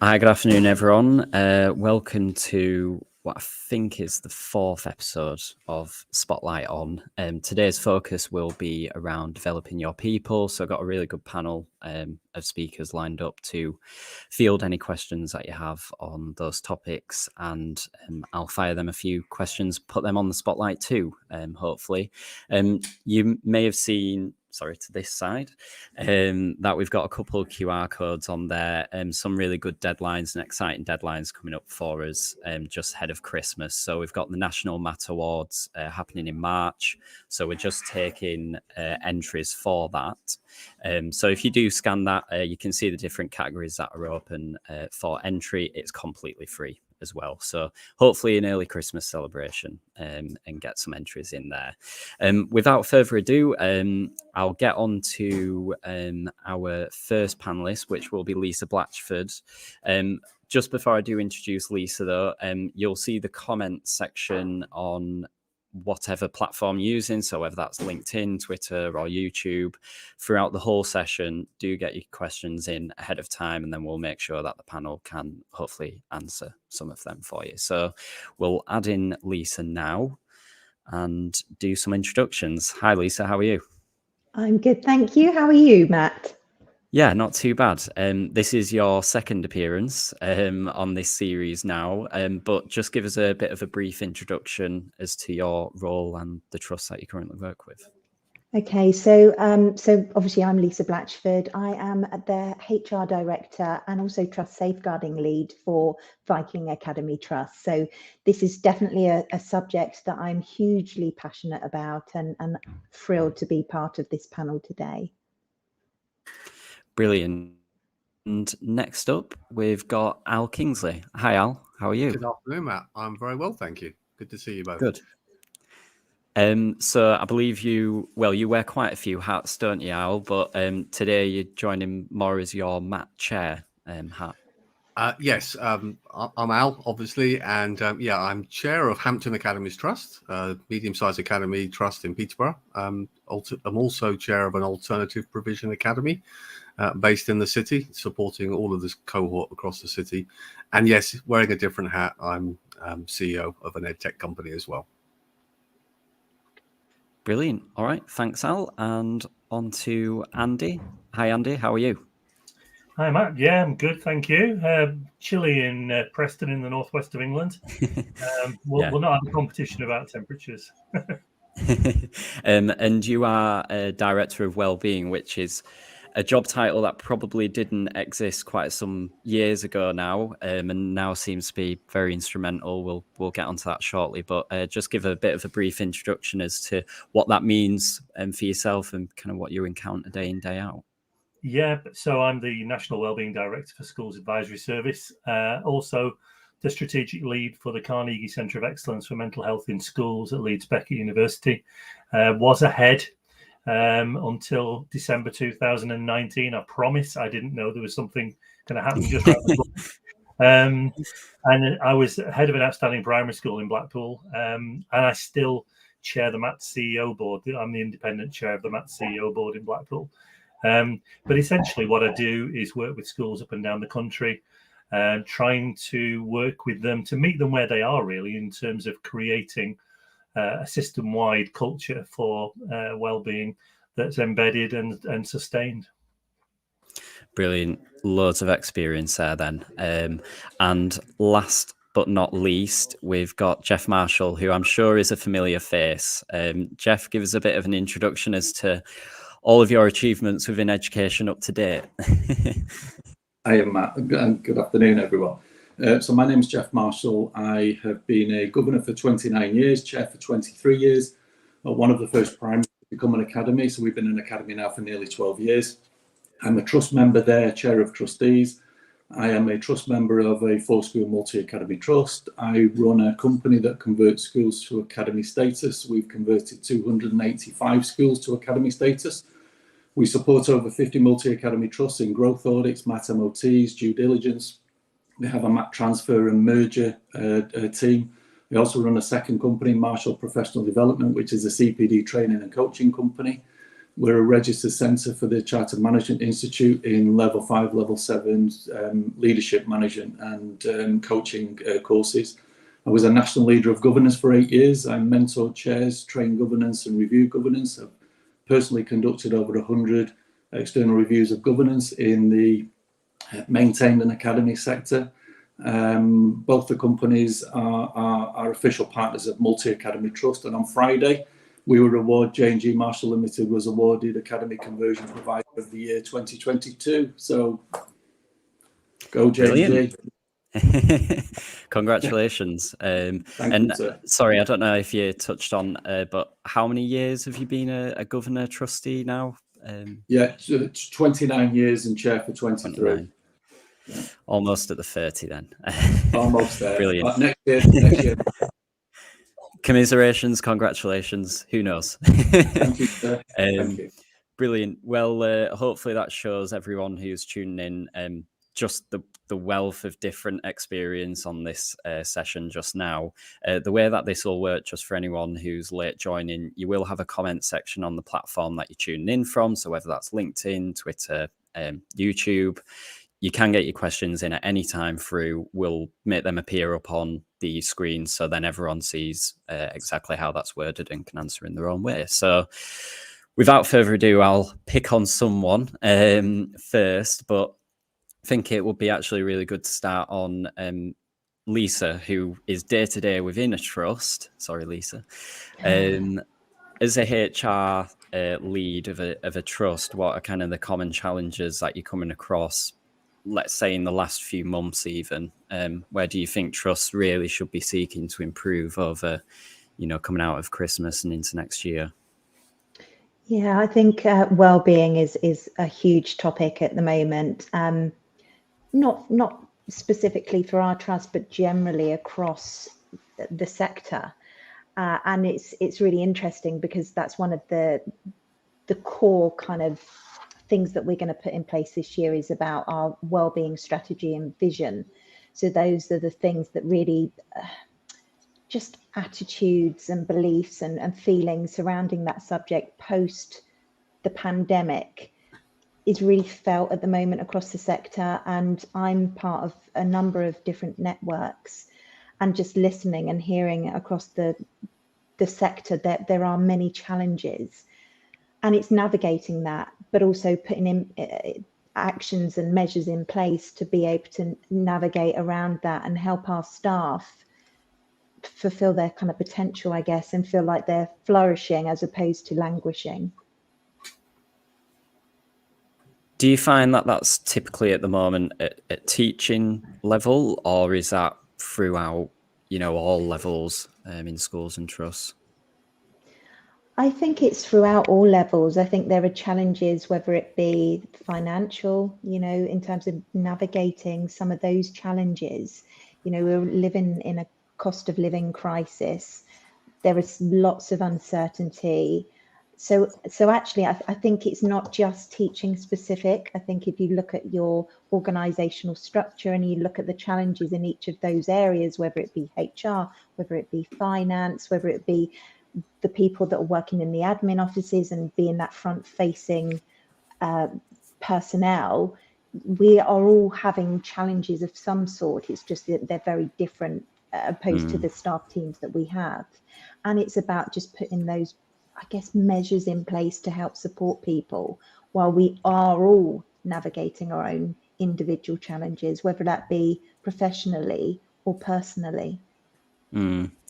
Hi, good afternoon, everyone. Welcome to what I think is the fourth episode of Spotlight On. Today's focus will be around developing your people. So I've got a really good panel of speakers lined up to field any questions that you have on those topics. And I'll fire them a few questions, put them on the spotlight too, hopefully. You may have seen to this side, that we've got a couple of QR codes on there, some really good deadlines and exciting deadlines coming up for us just ahead of Christmas. So we've got the National Mat Awards happening in March. So we're just taking entries for that. So if you do scan that, you can see the different categories that are open for entry. It's completely free as well. So hopefully an early Christmas celebration and get some entries in there. Without further ado, I'll get on to our first panelist, which will be Lisa Blatchford. Just before I do introduce Lisa, though, you'll see the comment section on whatever platform you're using, so whether that's LinkedIn, Twitter, or YouTube. Throughout the whole session, do get your questions in ahead of time, and then we'll make sure that the panel can hopefully answer some of them for you. So we'll add in Lisa now and do some introductions. Hi, Lisa, how are you? I'm good, thank you. How are you, Matt? Yeah, not too bad. This is your second appearance on this series now, but just give us a bit of a brief introduction as to your role and the trust that you currently work with. Okay, so obviously I'm Lisa Blatchford. I am the HR director and also trust safeguarding lead for Viking Academy Trust. So this is definitely a subject that I'm hugely passionate about and thrilled to be part of this panel today. Brilliant. And next up, we've got Al Kingsley. Hi, Al. How are you? Good afternoon, Matt. I'm very well, thank you. Good to see you both. Good. So I believe you wear quite a few hats, don't you, Al? But today you're joining more as your Matt Chair hat. Yes, I'm Al, obviously, and I'm chair of Hampton Academies Trust, medium-sized academy trust in Peterborough. I'm also chair of an alternative provision academy based in the city, supporting all of this cohort across the city. And yes, wearing a different hat, I'm CEO of an edtech company as well. Brilliant. All right. Thanks, Al. And on to Andy. Hi, Andy. How are you? Hi, Matt. Yeah, I'm good, thank you. Chilly in Preston in the northwest of England. We'll not have a competition about temperatures. And you are a director of wellbeing, which is a job title that probably didn't exist quite some years ago now, and now seems to be very instrumental. We'll get onto that shortly, but just give a bit of a brief introduction as to what that means for yourself and kind of what you encounter day in, day out. Yeah, so I'm the National Wellbeing Director for Schools Advisory Service, also the strategic lead for the Carnegie Centre of Excellence for Mental Health in Schools at Leeds Beckett University. Was ahead until December 2019. I promise I didn't know there was something going to happen just around the corner. And I was head of an outstanding primary school in Blackpool, and I still chair the MAT CEO board. I'm the independent chair of the MAT CEO board in Blackpool. But essentially what I do is work with schools up and down the country, trying to work with them to meet them where they are, really, in terms of creating a system-wide culture for well-being that's embedded and sustained. Brilliant. Loads of experience there then. And last but not least, we've got Jeff Marshall, who I'm sure is a familiar face. Jeff, give us a bit of an introduction as to all of your achievements within education up to date. Hi, Matt. Good afternoon, everyone. So my name is Jeff Marshall. I have been a governor for 29 years, chair for 23 years, one of the first primaries to become an academy. So we've been an academy now for nearly 12 years. I'm a trust member there, chair of trustees. I am a trust member of a 4-school multi-academy trust. I run a company that converts schools to academy status. We've converted 285 schools to academy status. We support over 50 multi-academy trusts in growth audits, MAT MOTs, due diligence. We have a MAT transfer and merger team. We also run a second company, Marshall Professional Development, which is a CPD training and coaching company. We're a registered centre for the Chartered Management Institute in level 5, level 7 leadership management and coaching courses. I was a national leader of governance for 8 years. I mentored chairs, trained governance and reviewed governance. I've personally conducted over 100 external reviews of governance in the maintained and academy sector. Both the companies are official partners of Multi Academy Trust, and on Friday we were awarded, J&G Marshall Limited was awarded Academy Conversion Provider of the Year 2022. So go J&G. Congratulations. Thank and you, sir. Sorry, I don't know if you touched on, but how many years have you been a governor trustee now? Yeah, it's 29 years and chair for 23. 29. Yeah. Almost at the 30 then. Almost there. Brilliant. Next year. Commiserations, congratulations. Who knows? Thank you, sir. Thank you. Brilliant. Well, hopefully that shows everyone who's tuning in just the wealth of different experience on this session just now. The way that this will work, just for anyone who's late joining, you will have a comment section on the platform that you're tuning in from. So whether that's LinkedIn, Twitter, YouTube, you can get your questions in at any time through. We'll make them appear up on the screen so then everyone sees exactly how that's worded and can answer in their own way. So without further ado, I'll pick on someone first, but I think it would be actually really good to start on Lisa, who is day-to-day within a trust. Sorry, Lisa. As a HR lead of a trust, what are kind of the common challenges that you're coming across, let's say in the last few months even? Where do you think trusts really should be seeking to improve over, coming out of Christmas and into next year? Yeah, I think well-being is a huge topic at the moment. Not specifically for our trust, but generally across the sector. And it's really interesting because that's one of the core kind of things that we're going to put in place this year is about our well-being strategy and vision. So those are the things that really just attitudes and beliefs and feelings surrounding that subject post the pandemic is really felt at the moment across the sector. And I'm part of a number of different networks, and just listening and hearing across the sector that there are many challenges, and it's navigating that, but also putting in actions and measures in place to be able to navigate around that and help our staff fulfill their kind of potential, I guess, and feel like they're flourishing as opposed to languishing. Do you find that that's typically at the moment at teaching level, or is that throughout, all levels in schools and trusts? I think it's throughout all levels. I think there are challenges, whether it be financial, in terms of navigating some of those challenges. We're living in a cost of living crisis. There is lots of uncertainty. So actually, I think it's not just teaching specific. I think if you look at your organizational structure and you look at the challenges in each of those areas, whether it be HR, whether it be finance, whether it be the people that are working in the admin offices and being that front-facing personnel, we are all having challenges of some sort. It's just that they're very different opposed to the staff teams that we have. And it's about just putting those, I guess, measures in place to help support people while we are all navigating our own individual challenges, whether that be professionally or personally.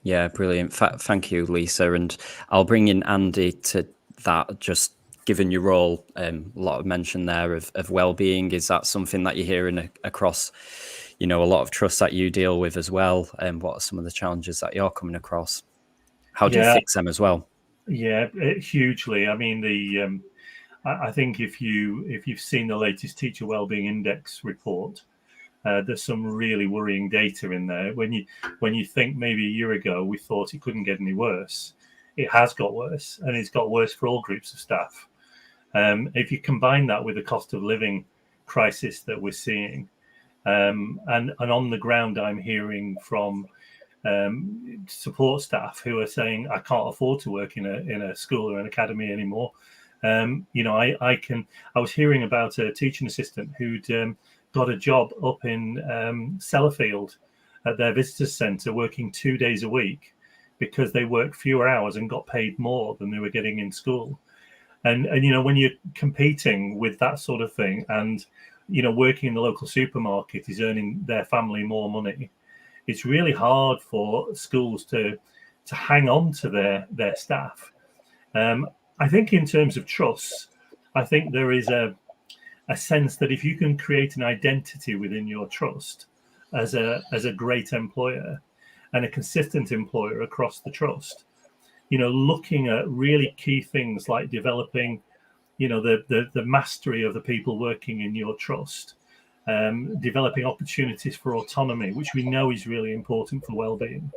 Yeah, brilliant. Thank you, Lisa. And I'll bring in Andy to that, just given your role, a lot of mention there of well-being. Is that something that you're hearing across, a lot of trusts that you deal with as well? And what are some of the challenges that you're coming across? How do you fix them as well? Yeah, hugely. I mean, I think if you've seen the latest Teacher Wellbeing Index report, there's some really worrying data in there. When you think maybe a year ago we thought it couldn't get any worse, it has got worse, and it's got worse for all groups of staff. If you combine that with the cost of living crisis that we're seeing, and on the ground, I'm hearing from support staff who are saying, I can't afford to work in a school or an academy anymore. You know, I was hearing about a teaching assistant who'd got a job up in Sellafield at their visitors centre, working 2 days a week because they worked fewer hours and got paid more than they were getting in school. And you know, when you're competing with that sort of thing, and you know, working in the local supermarket is earning their family more money, it's really hard for schools to hang on to their staff. I think in terms of trust, I think there is a sense that if you can create an identity within your trust as a great employer and a consistent employer across the trust, you know, looking at really key things like developing, you know, the mastery of the people working in your trust, developing opportunities for autonomy, which we know is really important for well-being.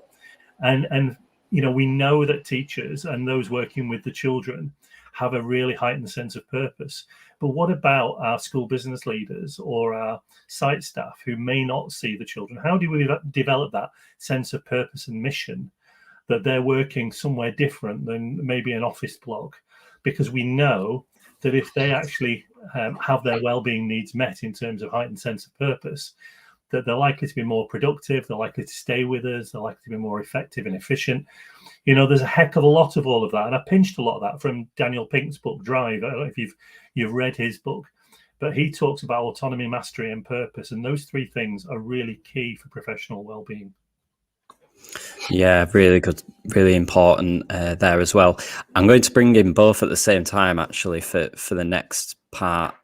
And you know, we know that teachers and those working with the children have a really heightened sense of purpose. But what about our school business leaders or our site staff who may not see the children? How do we develop that sense of purpose and mission, that they're working somewhere different than maybe an office block? Because we know that if they actually have their well-being needs met in terms of heightened sense of purpose, that they're likely to be more productive, they're likely to stay with us, they're likely to be more effective and efficient. You know, there's a heck of a lot of all of that. And I pinched a lot of that from Daniel Pink's book, Drive. I don't know if you've read his book, but he talks about autonomy, mastery, and purpose. And those three things are really key for professional well-being. Yeah, really good, really important there as well. I'm going to bring in both at the same time, actually, for the next part,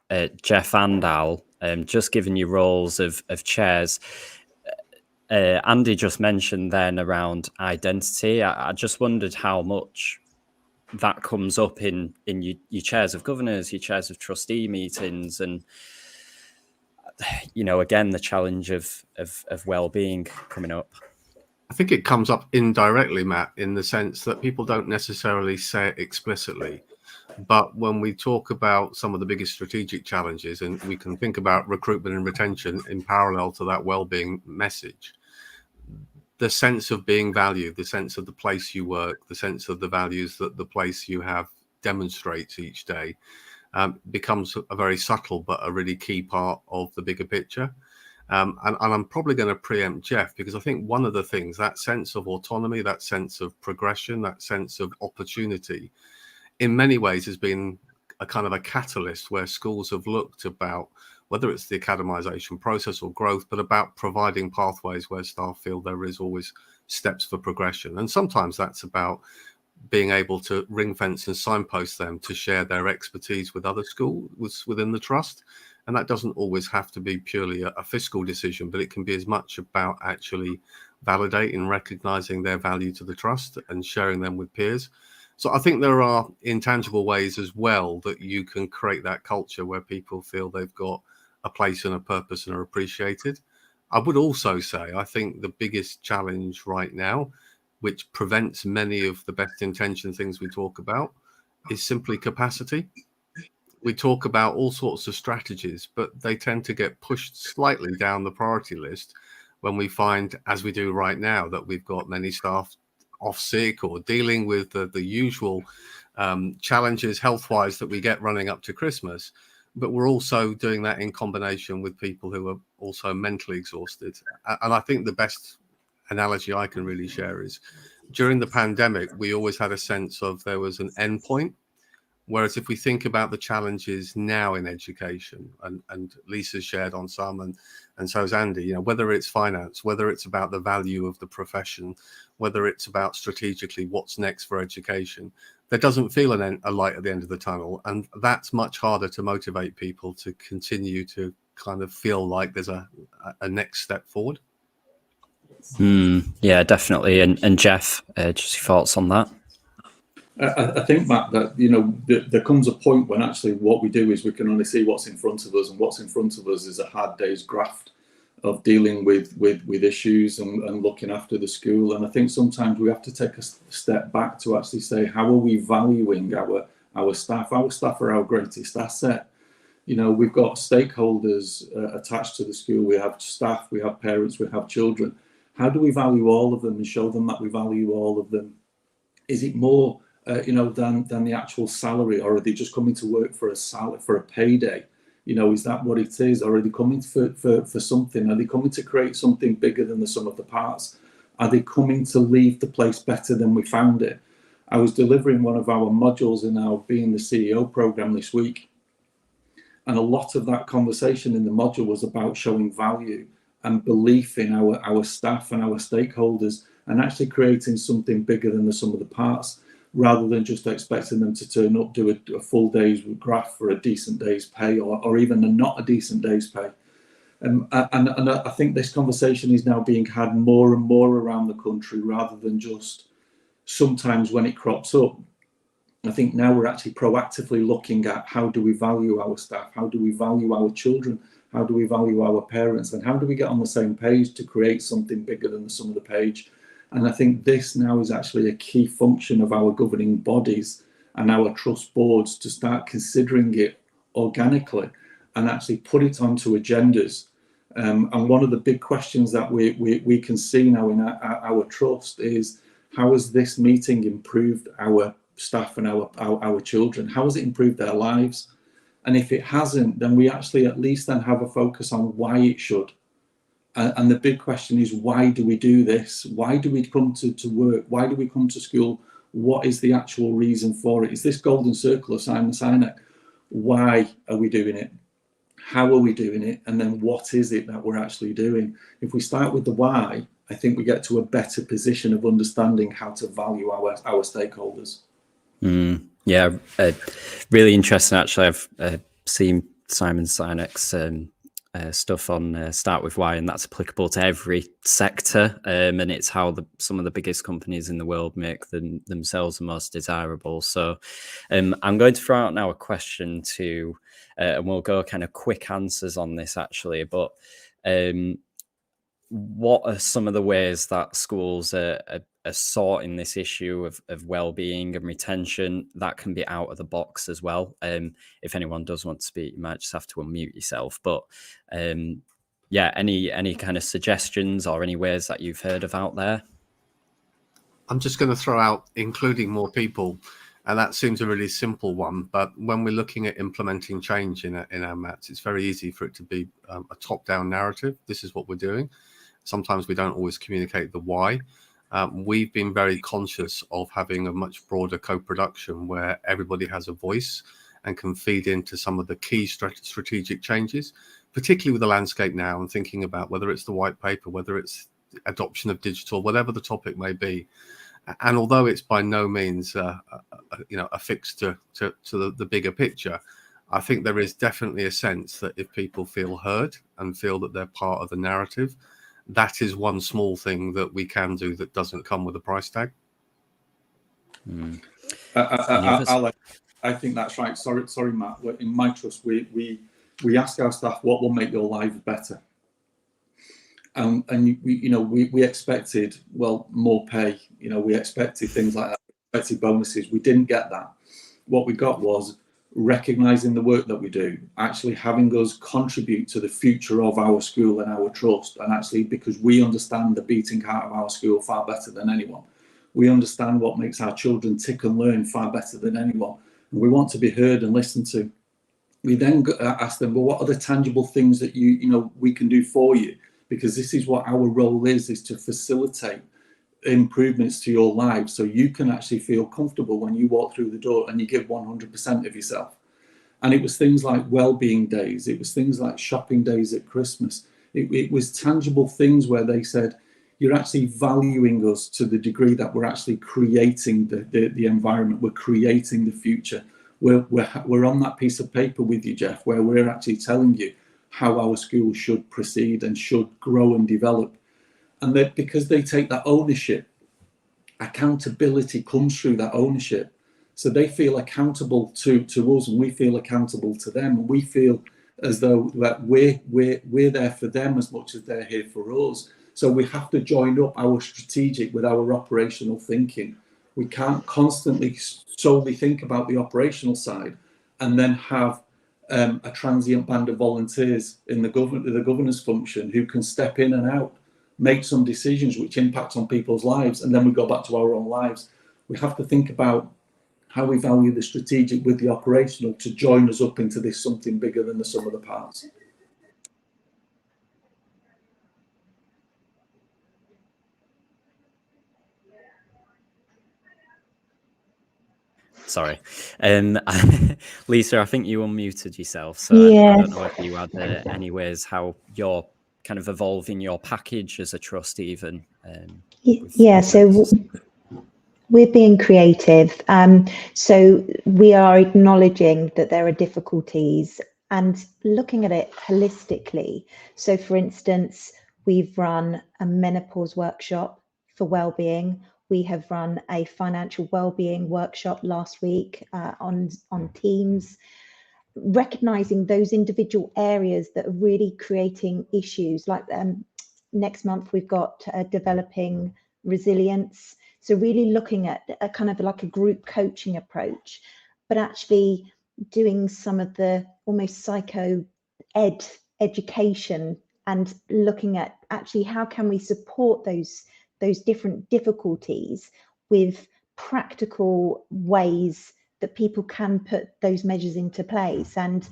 Jeff and Al, just giving you roles of chairs. Andy just mentioned then around identity. I just wondered how much that comes up in your chairs of governors, your chairs of trustee meetings, and you know, again, the challenge of well-being coming up. I think it comes up indirectly, Matt, in the sense that people don't necessarily say it explicitly. But when we talk about some of the biggest strategic challenges, and we can think about recruitment and retention in parallel to that well-being message, the sense of being valued, the sense of the place you work, the sense of the values that the place you have demonstrates each day becomes a very subtle but a really key part of the bigger picture. And I'm probably going to preempt Jeff, because I think one of the things, that sense of autonomy, that sense of progression, that sense of opportunity, in many ways has been a kind of a catalyst where schools have looked about, whether it's the academization process or growth, but about providing pathways where staff feel there is always steps for progression. And sometimes that's about being able to ring fence and signpost them to share their expertise with other schools within the trust. And that doesn't always have to be purely a fiscal decision, but it can be as much about actually validating, recognizing their value to the trust and sharing them with peers. So I think there are intangible ways as well that you can create that culture where people feel they've got a place and a purpose and are appreciated. I would also say, I think the biggest challenge right now, which prevents many of the best intentioned things we talk about, is simply capacity. We talk about all sorts of strategies, but they tend to get pushed slightly down the priority list when we find, as we do right now, that we've got many staff off sick or dealing with the usual challenges health-wise that we get running up to Christmas. But we're also doing that in combination with people who are also mentally exhausted. And I think the best analogy I can really share is during the pandemic, we always had a sense of there was an end point. Whereas if we think about the challenges now in education, and Lisa's shared on some, and so has Andy, you know, whether it's finance, whether it's about the value of the profession, whether it's about strategically what's next for education, there doesn't feel a light at the end of the tunnel. And that's much harder to motivate people to continue to kind of feel like there's a next step forward. Yeah, definitely. And Jeff, just your thoughts on that? I think, Matt, that, you know, there comes a point when actually what we do is we can only see what's in front of us, and what's in front of us is a hard day's graft of dealing with issues and looking after the school. And I think sometimes we have to take a step back to actually say, how are we valuing our staff? Our staff are our greatest asset. You know, we've got stakeholders attached to the school. We have staff, we have parents, we have children. How do we value all of them and show them that we value all of them? Is it more than the actual salary? Or are they just coming to work for a salary, for a payday? Is that what it is? Or are they coming for something? Are they coming to create something bigger than the sum of the parts? Are they coming to leave the place better than we found it? I was delivering one of our modules in our Being the CEO program this week. And a lot of that conversation in the module was about showing value and belief in our staff and our stakeholders, and actually creating something bigger than the sum of the parts, rather than just expecting them to turn up, do a full day's graph for a decent day's pay, or even not a decent day's pay. And I think this conversation is now being had more and more around the country, rather than just sometimes when it crops up. I think now we're actually proactively looking at how do we value our staff, how do we value our children, how do we value our parents, and how do we get on the same page to create something bigger than the sum of the page. And I think this now is actually a key function of our governing bodies and our trust boards to start considering it organically and actually put it onto agendas. And one of the big questions that we can see now in our trust is, how has this meeting improved our staff and our children? How has it improved their lives? And if it hasn't, then we actually at least then have a focus on why it should. And the big question is, why do we do this? Why do we come to work? Why do we come to school? What is the actual reason for it? Is this golden circle of Simon Sinek? Why are we doing it? How are we doing it? And then what is it that we're actually doing? If we start with the why, I think we get to a better position of understanding how to value our stakeholders. Yeah, really interesting. Actually, I've seen Simon Sinek's stuff on Start With Why, and that's applicable to every sector. And it's how some of the biggest companies in the world make themselves the most desirable. So I'm going to throw out now a question to, and we'll go kind of quick answers on this actually, but what are some of the ways that schools are sorting this issue of well-being and retention that can be out of the box as well? If anyone does want to speak, you might just have to unmute yourself. But yeah, any kind of suggestions or any ways that you've heard of out there? I'm just going to throw out including more people, and that seems a really simple one. But when we're looking at implementing change in our MATs, it's very easy for it to be a top-down narrative. This is what we're doing. Sometimes we don't always communicate the why. We've been very conscious of having a much broader co-production where everybody has a voice and can feed into some of the key strategic changes, particularly with the landscape now, and thinking about whether it's the white paper, whether it's adoption of digital, whatever the topic may be. And although it's by no means affixed to the bigger picture, I think there is definitely a sense that if people feel heard and feel that they're part of the narrative, that is one small thing that we can do that doesn't come with a price tag. I think that's right. Sorry, Matt. In my trust, we ask our staff, what will make your life better? And we expected, well, more pay. We expected things like that. We expected bonuses. We didn't get that. What we got was recognizing the work that we do, actually having us contribute to the future of our school and our trust. And actually, because we understand the beating heart of our school far better than anyone, we understand what makes our children tick and learn far better than anyone, and we want to be heard and listened to. We then ask them, well, what are the tangible things that we can do for you? Because this is what our role is to facilitate improvements to your lives, so you can actually feel comfortable when you walk through the door and you give 100% of yourself. And it was things like well-being days, it was things like shopping days at Christmas, it was tangible things where they said, you're actually valuing us to the degree that we're actually creating the environment, we're creating the future. We're on that piece of paper with you, Jeff, where we're actually telling you how our school should proceed and should grow and develop. And that because they take that ownership, accountability comes through that ownership. So they feel accountable to us, and we feel accountable to them. And we feel as though that we're there for them as much as they're here for us. So we have to join up our strategic with our operational thinking. We can't constantly solely think about the operational side and then have a transient band of volunteers in the governance function who can step in and out, make some decisions which impact on people's lives, and then we go back to our own lives. We have to think about how we value the strategic with the operational to join us up into this something bigger than the sum of the parts. Sorry. Lisa, I think you unmuted yourself. So I don't know if you had any ways how you're kind of evolving your package as a trust even. So we're being creative. So we are acknowledging that there are difficulties and looking at it holistically. So for instance, we've run a menopause workshop for wellbeing. We have run a financial wellbeing workshop last week on Teams, recognizing those individual areas that are really creating issues. Like next month, we've got developing resilience. So really looking at a kind of like a group coaching approach, but actually doing some of the almost psycho education and looking at actually how can we support those different difficulties with practical ways that people can put those measures into place. And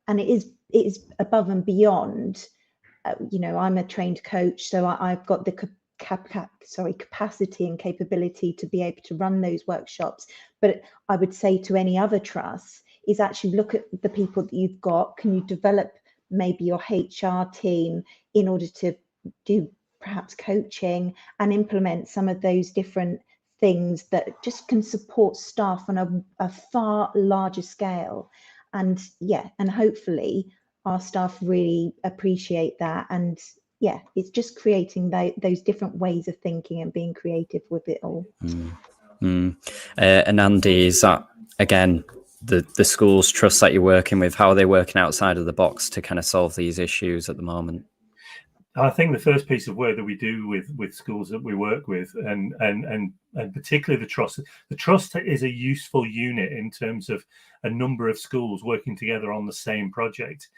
it is above and beyond. I'm a trained coach, so I've got the capacity and capability to be able to run those workshops. But I would say to any other trust is actually look at the people that you've got. Can you develop maybe your HR team in order to do perhaps coaching and implement some of those different things that just can support staff on a far larger scale. And hopefully our staff really appreciate that. And it's just creating those different ways of thinking and being creative with it all. And Andy, is that again the schools trust that you're working with? How are they working outside of the box to kind of solve these issues at the moment? I think the first piece of work that we do with schools that we work with, and particularly the trust is a useful unit in terms of a number of schools working together on the same project,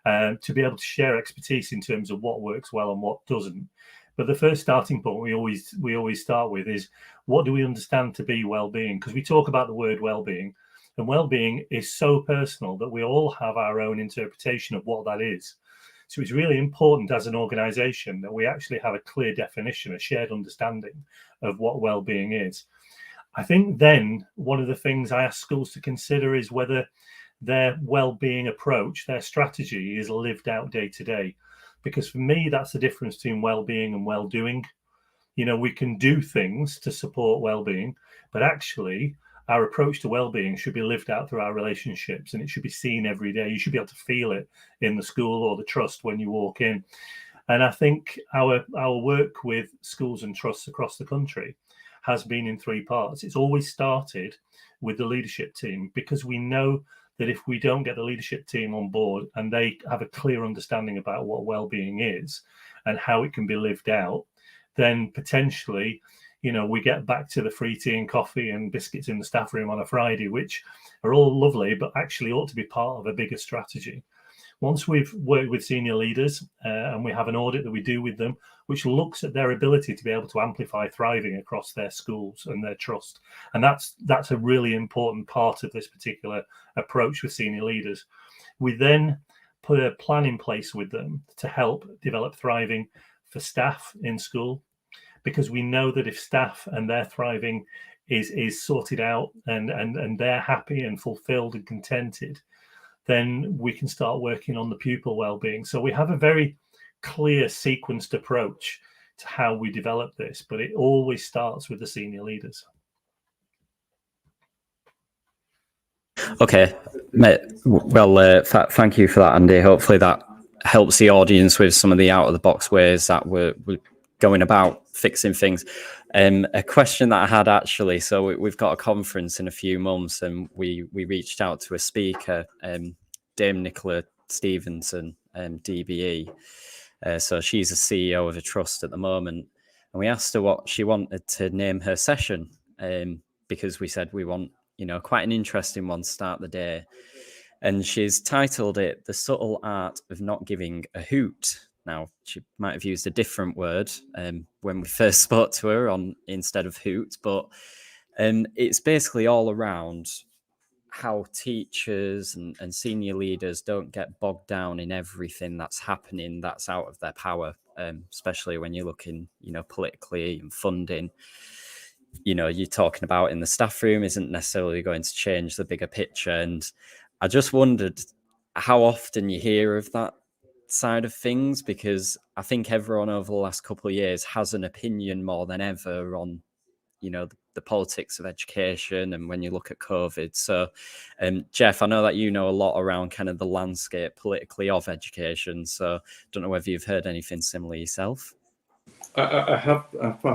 to be able to share expertise in terms of what works well and what doesn't. But the first starting point we always start with is, what do we understand to be well-being? Because we talk about the word well-being, and well-being is so personal that we all have our own interpretation of what that is. So it's really important as an organisation that we actually have a clear definition, a shared understanding of what well-being is. I think then one of the things I ask schools to consider is whether their well-being approach, their strategy, is lived out day to day. Because for me, that's the difference between well-being and well-doing. We can do things to support well-being, but actually our approach to well-being should be lived out through our relationships, and it should be seen every day. You should be able to feel it in the school or the trust when you walk in. And I think our work with schools and trusts across the country has been in three parts. It's always started with the leadership team, because we know that if we don't get the leadership team on board and they have a clear understanding about what well-being is and how it can be lived out, then potentially we get back to the free tea and coffee and biscuits in the staff room on a Friday, which are all lovely, but actually ought to be part of a bigger strategy. Once we've worked with senior leaders and we have an audit that we do with them, which looks at their ability to be able to amplify thriving across their schools and their trust. And that's a really important part of this particular approach with senior leaders. We then put a plan in place with them to help develop thriving for staff in school, because we know that if staff and their thriving is sorted out and they're happy and fulfilled and contented, then we can start working on the pupil well-being. So we have a very clear sequenced approach to how we develop this, but it always starts with the senior leaders. Okay, well, thank you for that, Andy. Hopefully that helps the audience with some of the out-of-the-box ways that we're going about fixing things. A question that I had actually, so we've got a conference in a few months, and we reached out to a speaker, Dame Nicola Stevenson, DBE. So she's a CEO of a trust at the moment, and we asked her what she wanted to name her session, because we said we want quite an interesting one to start the day, and she's titled it "The Subtle Art of Not Giving a Hoot." Now, she might have used a different word when we first spoke to her on instead of hoot, but And it's basically all around how teachers and senior leaders don't get bogged down in everything that's happening that's out of their power, especially when you're looking, politically and funding. You're talking about in the staff room isn't necessarily going to change the bigger picture. And I just wondered how often you hear of that side of things, because I think everyone over the last couple of years has an opinion more than ever on the politics of education, and when you look at COVID. So Jeff, I know that you know a lot around kind of the landscape politically of education, so don't know whether you've heard anything similar yourself. I have,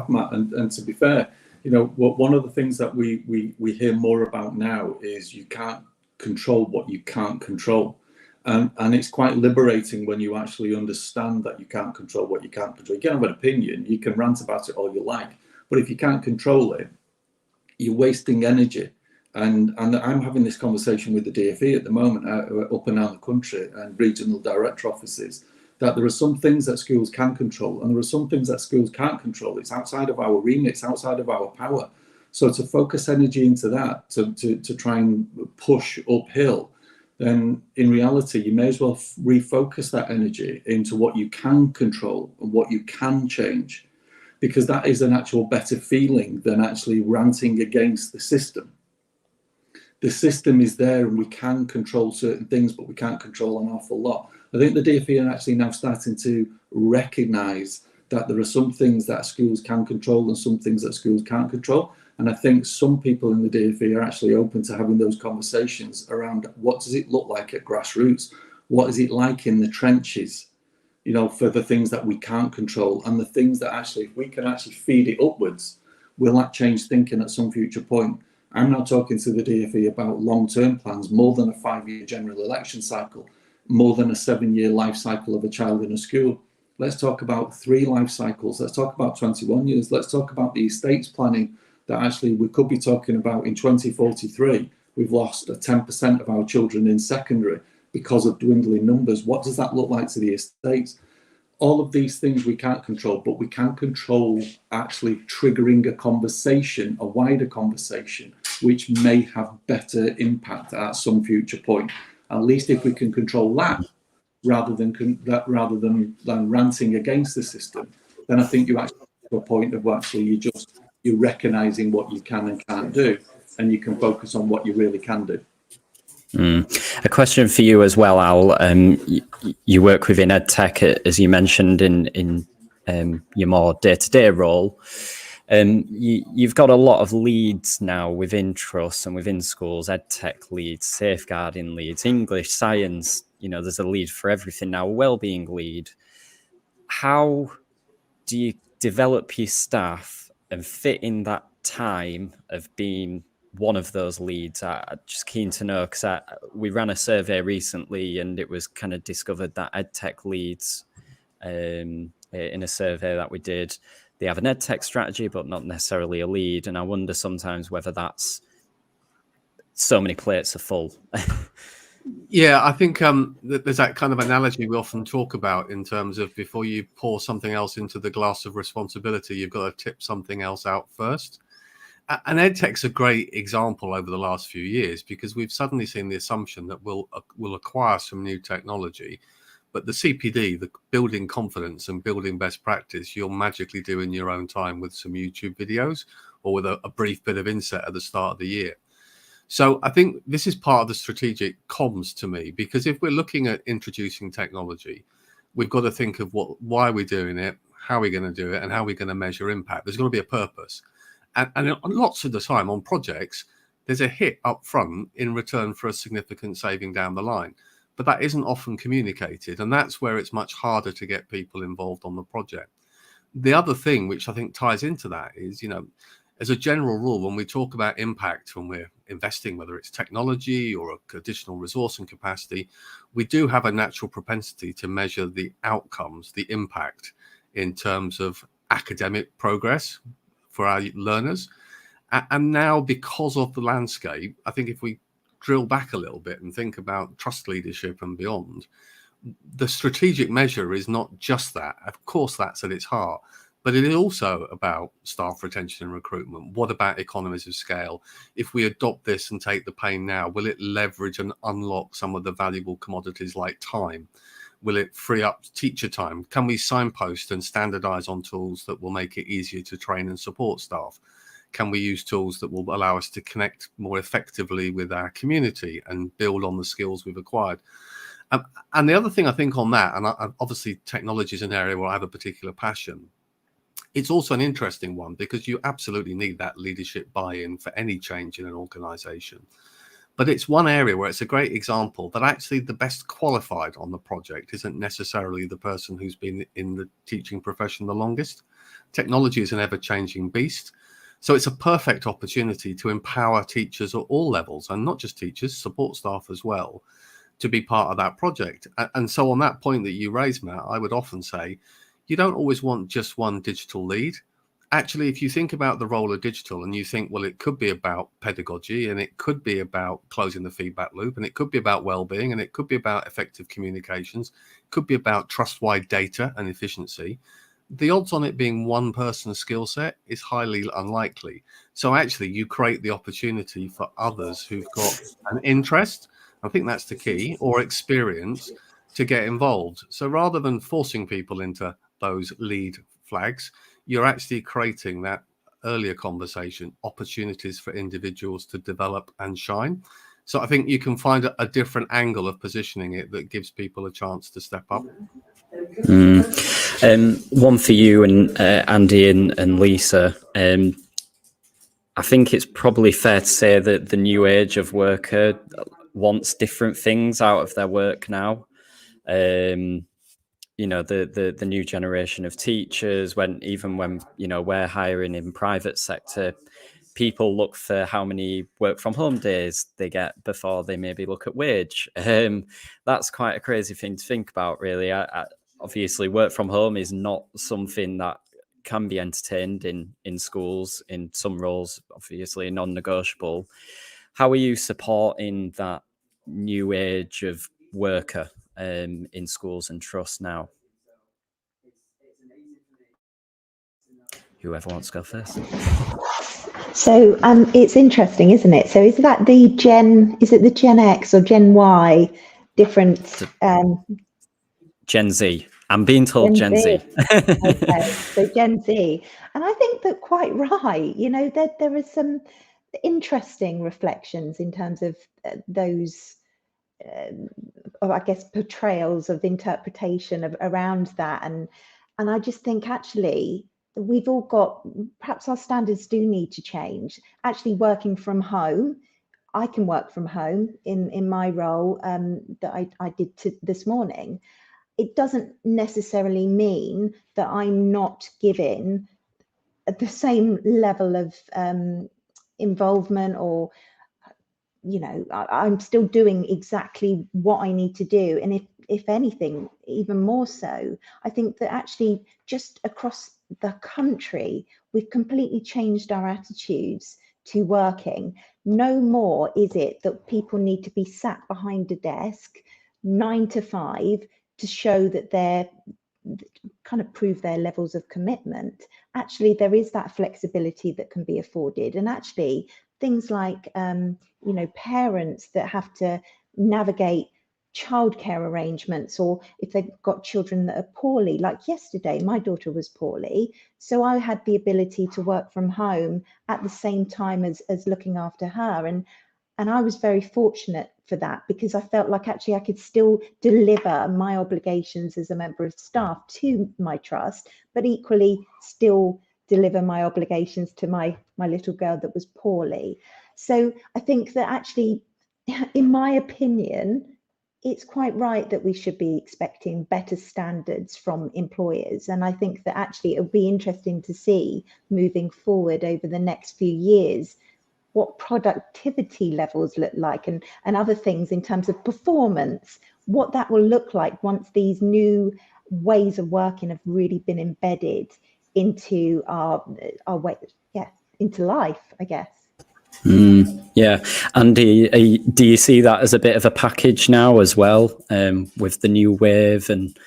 Matt, and to be fair, one of the things that we hear more about now is you can't control what you can't control. And it's quite liberating when you actually understand that you can't control what you can't control. You can have an opinion, you can rant about it all you like, but if you can't control it, you're wasting energy. And I'm having this conversation with the DfE at the moment, up and down the country, and regional director offices, that there are some things that schools can control, and there are some things that schools can't control. It's outside of our remit, it's outside of our power. So to focus energy into that, to try and push uphill, then in reality, you may as well refocus that energy into what you can control and what you can change, because that is an actual better feeling than actually ranting against the system. The system is there and we can control certain things, but we can't control an awful lot. I think the DfE are actually now starting to recognise that there are some things that schools can control and some things that schools can't control. And I think some people in the DfE are actually open to having those conversations around what does it look like at grassroots? What is it like in the trenches? For the things that we can't control, and the things that actually, if we can actually feed it upwards, will that change thinking at some future point? I'm now talking to the DfE about long-term plans, more than a 5-year general election cycle, more than a 7-year life cycle of a child in a school. Let's talk about 3 life cycles. Let's talk about 21 years. Let's talk about the estates planning that actually we could be talking about in 2043. We've lost 10% of our children in secondary because of dwindling numbers. What does that look like to the estates? All of these things we can't control, but we can control actually triggering a conversation, a wider conversation, which may have better impact at some future point. At least if we can control that, rather than ranting against the system, then I think you actually get to a point of actually you're recognizing what you can and can't do, and you can focus on what you really can do. A question for you as well, Al. You work within EdTech, as you mentioned, in your more day-to-day role. You've got a lot of leads now within trusts and within schools, EdTech leads, safeguarding leads, English, science. There's a lead for everything now, wellbeing lead. How do you develop your staff and fit in that time of being one of those leads? I'm just keen to know, because we ran a survey recently and it was kind of discovered that EdTech leads, in a survey that we did, they have an EdTech strategy, but not necessarily a lead. And I wonder sometimes whether that's so many plates are full. Yeah, I think there's that kind of analogy we often talk about in terms of before you pour something else into the glass of responsibility, you've got to tip something else out first. And EdTech's a great example over the last few years, because we've suddenly seen the assumption that we'll acquire some new technology, but the CPD, the building confidence and building best practice, you'll magically do in your own time with some YouTube videos or with a brief bit of inset at the start of the year. So I think this is part of the strategic comms to me, because if we're looking at introducing technology, we've got to think of why we're doing it, how we're going to do it, and how we're going to measure impact. There's got to be a purpose. And lots of the time on projects, there's a hit up front in return for a significant saving down the line. But that isn't often communicated. And that's where it's much harder to get people involved on the project. The other thing, which I think ties into that, is, as a general rule, when we talk about impact, when we're investing, whether it's technology or additional resource and capacity, we do have a natural propensity to measure the outcomes, the impact in terms of academic progress for our learners. And now, because of the landscape, I think if we drill back a little bit and think about trust leadership and beyond, the strategic measure is not just that. Of course, that's at its heart. But it is also about staff retention and recruitment. What about economies of scale? If we adopt this and take the pain now, will it leverage and unlock some of the valuable commodities like time? Will it free up teacher time? Can we signpost and standardize on tools that will make it easier to train and support staff? Can we use tools that will allow us to connect more effectively with our community and build on the skills we've acquired? And the other thing I think on that, and obviously technology is an area where I have a particular passion, it's also an interesting one because you absolutely need that leadership buy-in for any change in an organization. But it's one area where it's a great example that actually the best qualified on the project isn't necessarily the person who's been in the teaching profession the longest. Technology is an ever-changing beast. So it's a perfect opportunity to empower teachers at all levels, and not just teachers, support staff as well, to be part of that project. And so on that point that you raised, Matt, I would often say, you don't always want just one digital lead. Actually, if you think about the role of digital and you think, well, it could be about pedagogy, and it could be about closing the feedback loop, and it could be about well-being, and it could be about effective communications, it could be about trust-wide data and efficiency, the odds on it being one person's skill set is highly unlikely. So actually, you create the opportunity for others who've got an interest, I think that's the key, or experience to get involved. So rather than forcing people into those lead flags, you're actually creating that earlier conversation, opportunities for individuals to develop and shine. So I think you can find a different angle of positioning it that gives people a chance to step up. One for you and Andy and Lisa. I think it's probably fair to say that the new age of worker wants different things out of their work now. You know, the new generation of teachers, when you know, we're hiring in private sector, people look for how many work from home days they get before they maybe look at wage. That's quite a crazy thing to think about, really. Obviously, work from home is not something that can be entertained in schools. In some roles, obviously non-negotiable. How are you supporting that new age of worker in schools and trusts now? Whoever wants to go first. So it's interesting, isn't it? So is it the Gen X or Gen Y different? Gen Z. I'm being told Gen Z. Okay, so Gen Z. And I think that quite right. You know, there are some interesting reflections in terms of those, I guess, portrayals of interpretation around that. And I just think actually we've all got, perhaps our standards do need to change. Actually working from home, I can work from home in my role that I did this morning. It doesn't necessarily mean that I'm not giving the same level of involvement, or, you know, I'm still doing exactly what I need to do. And if anything, even more so, I think that actually just across the country, we've completely changed our attitudes to working. No more is it that people need to be sat behind a desk 9 to 5 to show that they're kind of prove their levels of commitment. Actually, there is that flexibility that can be afforded. And actually things like, you know, parents that have to navigate childcare arrangements, or if they've got children that are poorly, like yesterday, my daughter was poorly. So I had the ability to work from home at the same time as looking after her. And I was very fortunate for that, because I felt like actually I could still deliver my obligations as a member of staff to my trust, but equally still deliver my obligations to my little girl that was poorly. So I think that actually, in my opinion, it's quite right that we should be expecting better standards from employers. And I think that actually it'll be interesting to see moving forward over the next few years what productivity levels look like, and other things in terms of performance, what that will look like once these new ways of working have really been embedded into our way, into life, I guess. Yeah. Andy, do you see that as a bit of a package now as well, with the new wave and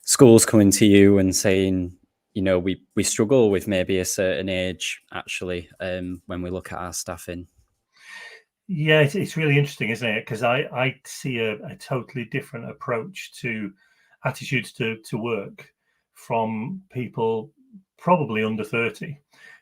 schools coming to you and saying, you know, we struggle with maybe a certain age actually when we look at our staffing. Yeah, it's really interesting, isn't it? Because I see a totally different approach to attitudes to work from people probably under 30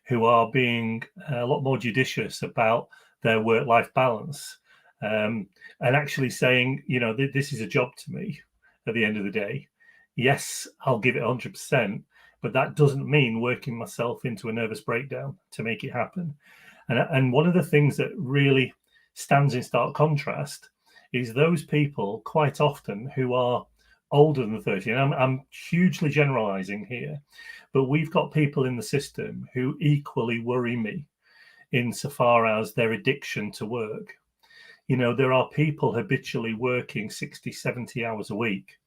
who are being a lot more judicious about their work-life balance, and actually saying, you know, this is a job to me at the end of the day. Yes, I'll give it 100%, but that doesn't mean working myself into a nervous breakdown to make it happen. And one of the things that really stands in stark contrast is those people quite often who are older than 30, and I'm hugely generalizing here, but we've got people in the system who equally worry me insofar as their addiction to work. You know, there are people habitually working 60, 70 hours a week,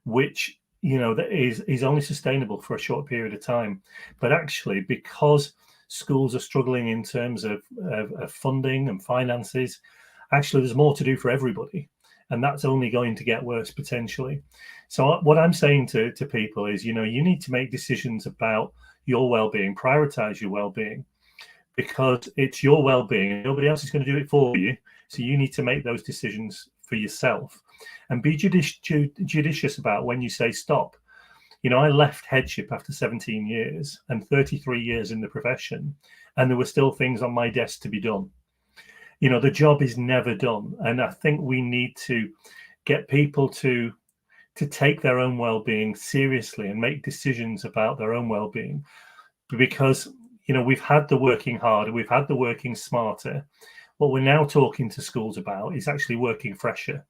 which, you know, that is only sustainable for a short period of time. But actually, because schools are struggling in terms of funding and finances, actually there's more to do for everybody, and that's only going to get worse potentially. So what I'm saying to people is, you know, you need to make decisions about your well-being, prioritize your well-being, because it's your well-being. Nobody else is going to do it for you. So you need to make those decisions for yourself and be judicious about when you say stop. You know, I left headship after 17 years and 33 years in the profession, and there were still things on my desk to be done. You know, the job is never done. And I think we need to get people to take their own well-being seriously and make decisions about their own well-being, because, you know, we've had the working harder, we've had the working smarter. What we're now talking to schools about is actually working fresher,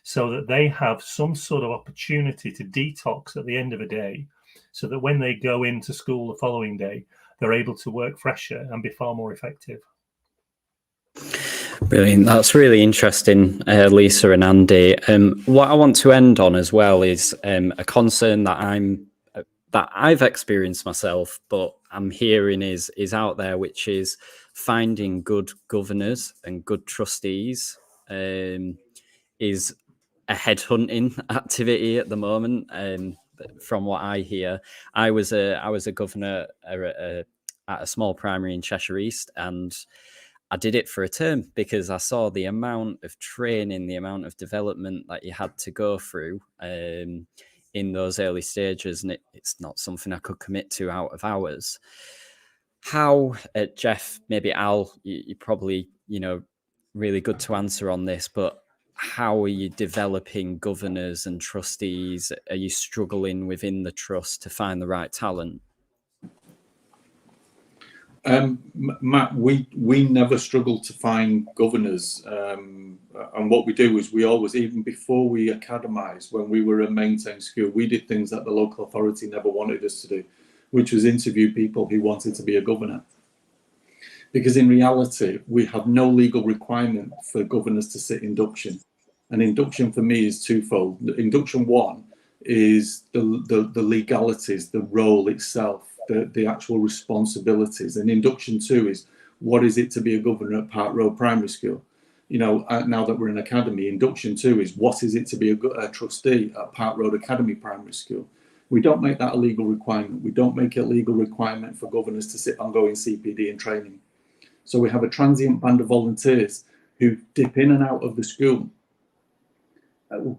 so that they have some sort of opportunity to detox at the end of a day, so that when they go into school the following day, they're able to work fresher and be far more effective. Brilliant. That's really interesting, Lisa and Andy. What I want to end on as well is a concern that I've experienced myself, but I'm hearing is out there, which is finding good governors and good trustees is a headhunting activity at the moment. From what I hear, I was a governor at a small primary in Cheshire East, and I did it for a term because I saw the amount of training, the amount of development that you had to go through in those early stages, and it's not something I could commit to out of hours. How, Jeff, maybe Al, you probably, you know, really good to answer on this, but how are you developing governors and trustees? Are you struggling within the trust to find the right talent? Matt, we never struggle to find governors, and what we do is we always, even before we academize, when we were a maintained school, we did things that the local authority never wanted us to do, which was interview people who wanted to be a governor. Because in reality, we have no legal requirement for governors to sit induction. And induction for me is twofold. Induction one is the legalities, the role itself, the actual responsibilities. And induction two is, what is it to be a governor at Park Road Primary School? You know, now that we're in academy, induction two is, what is it to be a trustee at Park Road Academy Primary School? We don't make that a legal requirement. We don't make it a legal requirement for governors to sit ongoing CPD and training. So we have a transient band of volunteers who dip in and out of the school,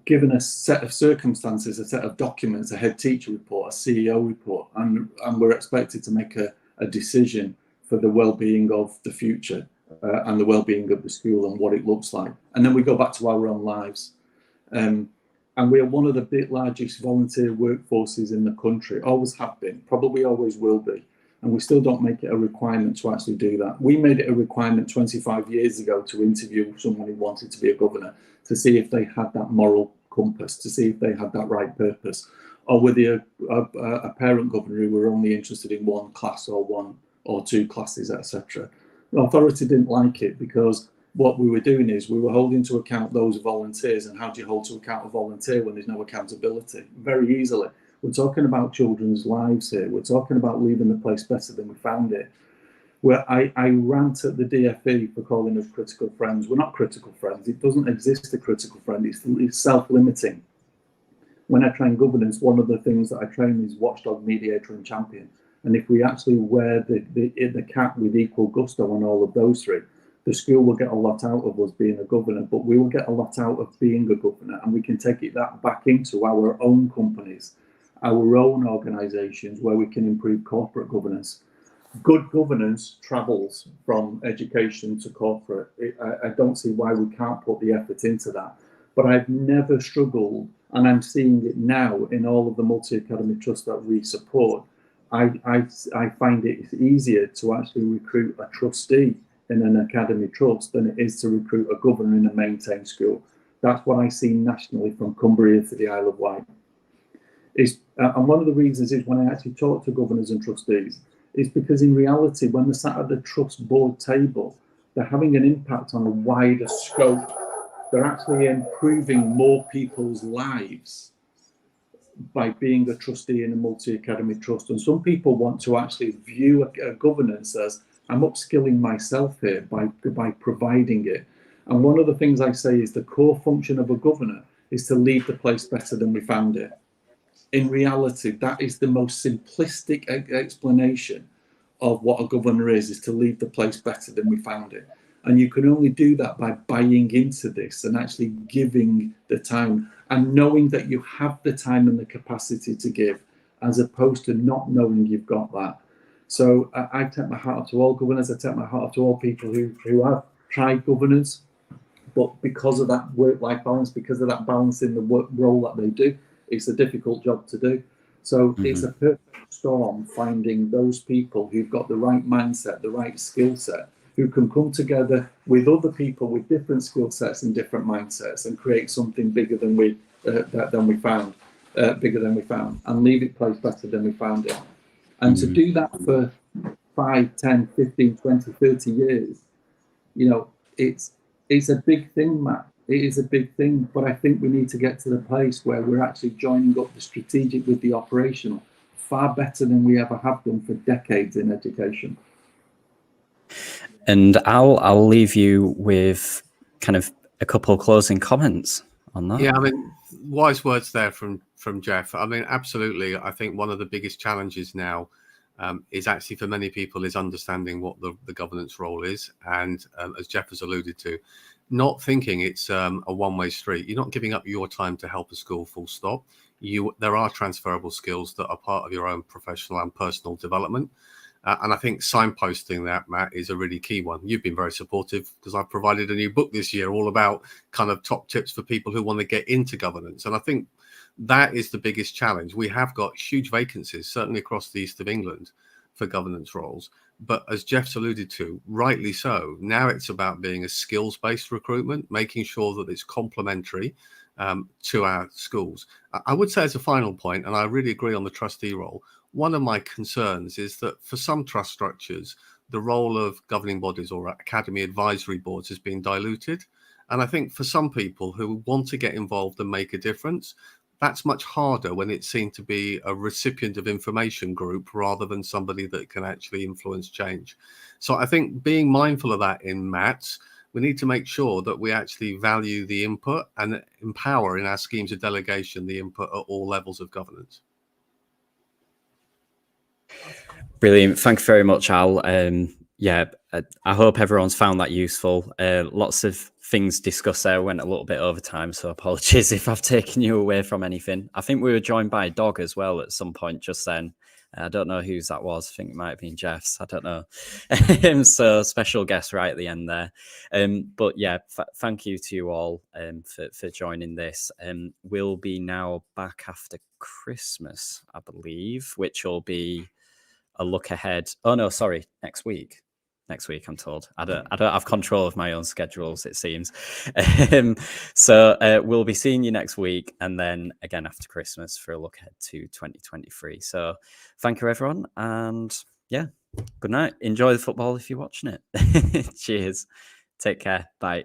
given a set of circumstances, a set of documents, a head teacher report, a CEO report, and we're expected to make a decision for the well-being of the future and the well-being of the school and what it looks like. And then we go back to our own lives. And we are one of the largest volunteer workforces in the country, always have been, probably always will be. And we still don't make it a requirement to actually do that. We made it a requirement 25 years ago to interview someone who wanted to be a governor, to see if they had that moral compass, to see if they had that right purpose, or were they a parent governor who were only interested in one class or one or two classes, etc. The authority didn't like it, because what we were doing is we were holding to account those volunteers. And how do you hold to account a volunteer when there's no accountability? Very easily. We're talking about children's lives here. We're talking about leaving the place better than we found it. Where I rant at the DFE for calling us critical friends. We're not critical friends. It doesn't exist, a critical friend. It's self-limiting. when I train governance, one of the things that I train is watchdog, mediator, and champion. And if we actually wear the cap with equal gusto on all of those three, the school will get a lot out of us being a governor, but we will get a lot out of being a governor, and we can take that back into our own companies, our own organisations, where we can improve corporate governance. Good governance travels from education to corporate. I don't see why we can't put the effort into that. But I've never struggled, and I'm seeing it now in all of the multi-academy trusts that we support. I find it easier to actually recruit a trustee in an academy trust than it is to recruit a governor in a maintained school. That's what I see nationally from Cumbria to the Isle of Wight. And one of the reasons is when I actually talk to governors and trustees, is because in reality, when they're sat at the trust board table, they're having an impact on a wider scope. They're actually improving more people's lives by being a trustee in a multi-academy trust. And some people want to actually view a governance as, I'm upskilling myself here by providing it. And one of the things I say is the core function of a governor is to leave the place better than we found it. In reality, that is the most simplistic explanation of what a governor is to leave the place better than we found it. And you can only do that by buying into this and actually giving the time and knowing that you have the time and the capacity to give, as opposed to not knowing you've got that. So I take my hat off to all governors. I take my hat off to all people who have tried governance, but because of that work-life balance, because of that balance in the work role that they do, it's a difficult job to do. So it's a perfect storm finding those people who've got the right mindset, the right skill set, who can come together with other people with different skill sets and different mindsets and create something bigger than we found, and leave it placed better than we found it. And to do that for 5, 10, 15, 20, 30 years, you know, it's a big thing, Matt. It is a big thing, but I think we need to get to the place where we're actually joining up the strategic with the operational far better than we ever have done for decades in education. And I'll leave you with kind of a couple closing comments on that. Yeah, I mean, wise words there from Jeff. I mean, absolutely. I think one of the biggest challenges now is actually for many people is understanding what the governance role is. And as Jeff has alluded to, not thinking it's a one-way street. You're not giving up your time to help a school, full stop. There are transferable skills that are part of your own professional and personal development. And I think signposting that, Matt, is a really key one. You've been very supportive because I've provided a new book this year all about kind of top tips for people who want to get into governance. And I think that is the biggest challenge. We have got huge vacancies, certainly across the east of England, for governance roles. But as Jeff's alluded to, rightly so, now it's about being a skills-based recruitment, making sure that it's complementary to our schools. I would say as a final point, and I really agree on the trustee role, one of my concerns is that for some trust structures, the role of governing bodies or academy advisory boards has been diluted. And I think for some people who want to get involved and make a difference, that's much harder when it's seen to be a recipient of information group rather than somebody that can actually influence change. So I think being mindful of that in MATs, we need to make sure that we actually value the input and empower in our schemes of delegation the input at all levels of governance. Brilliant. Thank you very much, Al. Yeah, I hope everyone's found that useful. Lots of things discussed there, went a little bit over time, so apologies if I've taken you away from anything. I think we were joined by a dog as well at some point just then. I don't know whose that was. I think it might have been Jeff's. I don't know. So special guest right at the end there. But yeah, thank you to you all for joining this. We'll be now back after Christmas, I believe, which will be a look ahead. Oh no, sorry, next week. Next week, I'm told. I don't have control of my own schedules, it seems. So we'll be seeing you next week, and then again after Christmas for a look ahead to 2023. So thank you, everyone, and yeah, good night. Enjoy the football if you're watching it. Cheers. Take care. Bye.